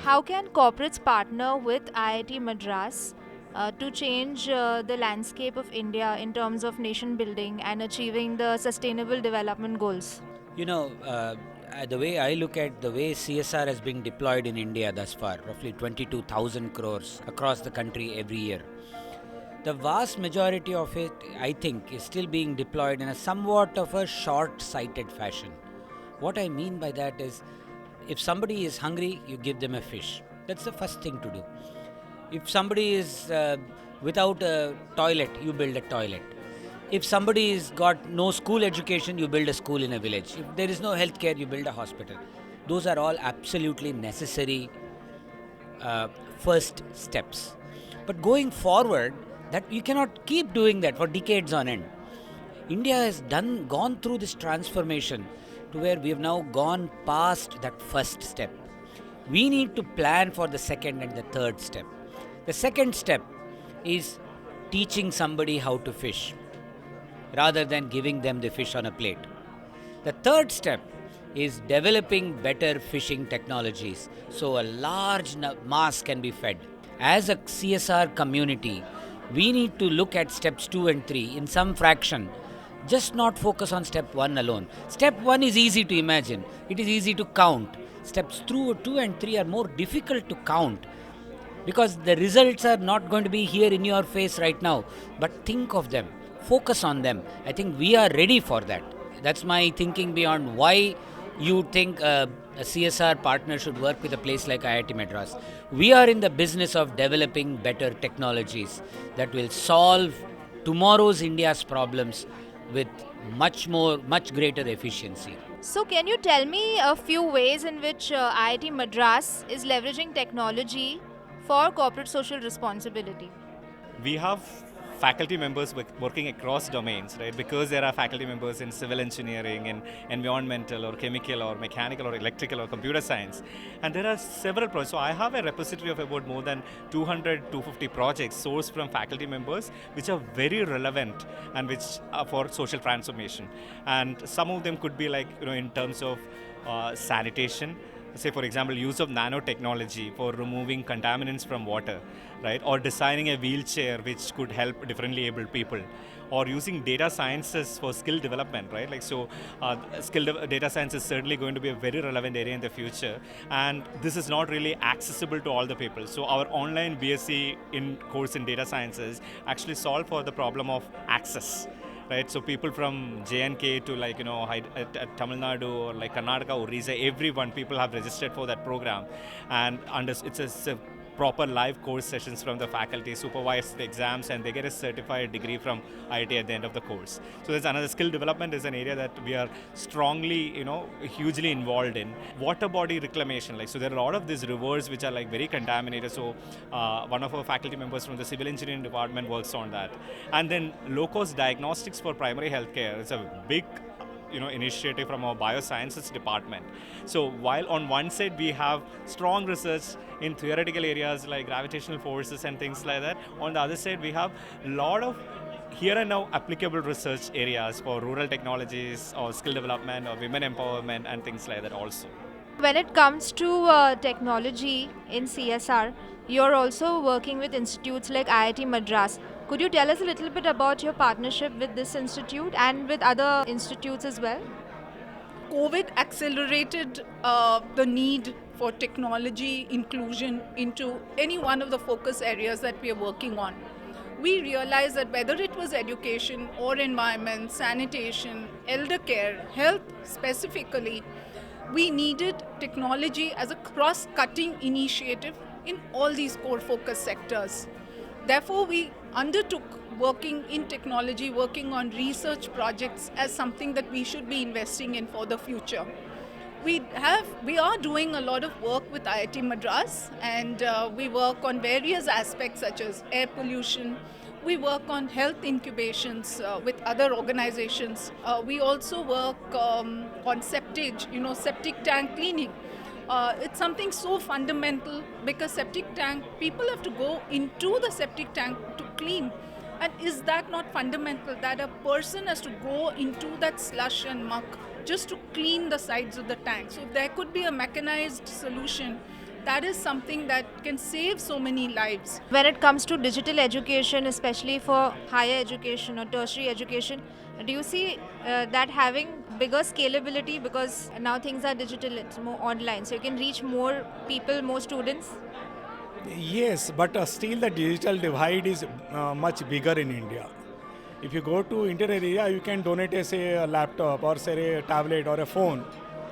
How can corporates partner with IIT Madras to change the landscape of India in terms of nation building and achieving the sustainable development goals? You know, the way I look at the way CSR has been deployed in India thus far, roughly 22,000 crores across the country every year. The vast majority of it, I think, is still being deployed in a somewhat of a short sighted fashion. What I mean by that is, if somebody is hungry, you give them a fish. That's the first thing to do. If somebody is without a toilet, you build a toilet. If somebody has got no school education, you build a school in a village. If there is no healthcare, you build a hospital. Those are all absolutely necessary first steps. But going forward, that you cannot keep doing that for decades on end. India has gone through this transformation to where we have now gone past that first step. We need to plan for the second and the third step. The second step is teaching somebody how to fish rather than giving them the fish on a plate. The third step is developing better fishing technologies so a large mass can be fed. As a CSR community, we need to look at steps 2 and 3 in some fraction. Just not focus on step 1 alone. Step 1 is easy to imagine, it is easy to count. Steps 2 and 3 are more difficult to count because the results are not going to be here in your face right now. But think of them, focus on them. I think we are ready for that. That's my thinking beyond why you think a CSR partner should work with a place like IIT Madras. We are in the business of developing better technologies that will solve tomorrow's India's problems with much greater efficiency. So, can you tell me a few ways in which IIT Madras is leveraging technology for corporate social responsibility? We have faculty members working across domains, right? Because there are faculty members in civil engineering, in environmental or chemical or mechanical or electrical or computer science. And there are several projects. So I have a repository of about more than 200, 250 projects sourced from faculty members, which are very relevant and which are for social transformation. And some of them could be like, in terms of sanitation, say for example use of nanotechnology for removing contaminants from water, right, or designing a wheelchair which could help differently abled people, or using data sciences for skill development, right, like so data science is certainly going to be a very relevant area in the future, and this is not really accessible to all the people. So our online BSc in course in data sciences actually solve for the problem of access, right? So people from J&K to at Tamil Nadu or like Karnataka, Orissa, everyone, people have registered for that program, and it's a proper live course sessions from the faculty, supervise the exams, and they get a certified degree from IIT at the end of the course. So there's another skill development is an area that we are strongly, hugely involved in. Water body reclamation, so there are a lot of these rivers which are like very contaminated. So one of our faculty members from the civil engineering department works on that. And then low-cost diagnostics for primary healthcare is a big initiative from our biosciences department. So while on one side we have strong research in theoretical areas like gravitational forces and things like that, on the other side we have a lot of here and now applicable research areas for rural technologies or skill development or women empowerment and things like that also. When it comes to technology in CSR, you're also working with institutes like IIT Madras. Could you tell us a little bit about your partnership with this institute and with other institutes as well? COVID accelerated the need for technology inclusion into any one of the focus areas that we are working on. We realized that whether it was education or environment, sanitation, elder care, health specifically, we needed technology as a cross-cutting initiative in all these core focus sectors. Therefore, we undertook working in technology, working on research projects as something that we should be investing in for the future. We are doing a lot of work with IIT Madras, and we work on various aspects such as air pollution. We work on health incubations with other organizations. We also work on septage, septic tank cleaning. It's something so fundamental because septic tank, people have to go into the septic tank to clean. And is that not fundamental that a person has to go into that slush and muck just to clean the sides of the tank? So if there could be a mechanized solution that is something that can save so many lives. When it comes to digital education, especially for higher education or tertiary education, do you see that having bigger scalability because now things are digital, it's more online, so you can reach more people, more students? Yes, but still the digital divide is much bigger in India. If you go to inter area, you can donate say a laptop or say a tablet or a phone.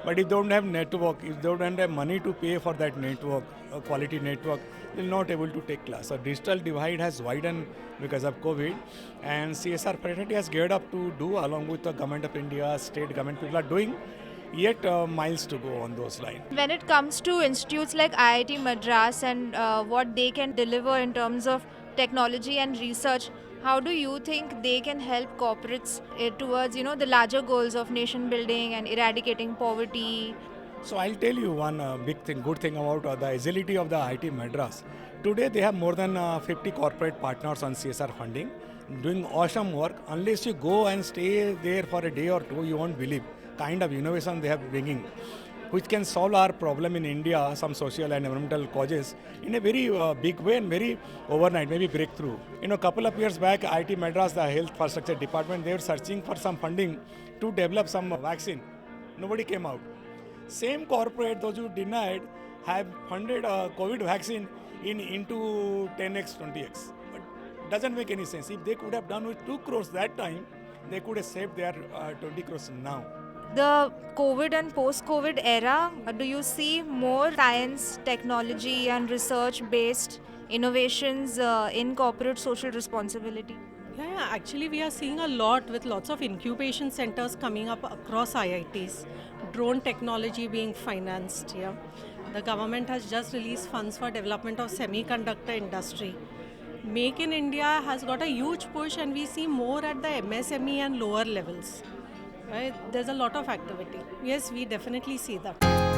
But if they don't have network, if they don't have money to pay for that network, a quality network, they're not able to take class. So digital divide has widened because of COVID, and CSR fraternity has geared up to do along with the government of India, state government. People are doing. Yet miles to go on those lines. When it comes to institutes like IIT Madras and what they can deliver in terms of technology and research, how do you think they can help corporates towards the larger goals of nation building and eradicating poverty? So I'll tell you one good thing about the agility of the IIT Madras. Today they have more than 50 corporate partners on CSR funding, doing awesome work. Unless you go and stay there for a day or two, you won't believe kind of innovation they have bringing, which can solve our problem in India, some social and environmental causes in a very big way and very overnight, maybe breakthrough. A couple of years back, IIT Madras, the health infrastructure department, they were searching for some funding to develop some vaccine. Nobody came out. Same corporate, those who denied, have funded a COVID vaccine into 10x, 20x. But doesn't make any sense. If they could have done with 2 crores that time, they could have saved their 20 crores now. The COVID and post-COVID era, do you see more science, technology and research-based innovations in corporate social responsibility? Yeah, actually we are seeing a lot with lots of incubation centers coming up across IITs, drone technology being financed. Yeah, the government has just released funds for development of semiconductor industry. Make in India has got a huge push, and we see more at the MSME and lower levels. Right? There's a lot of activity. Yes, we definitely see that.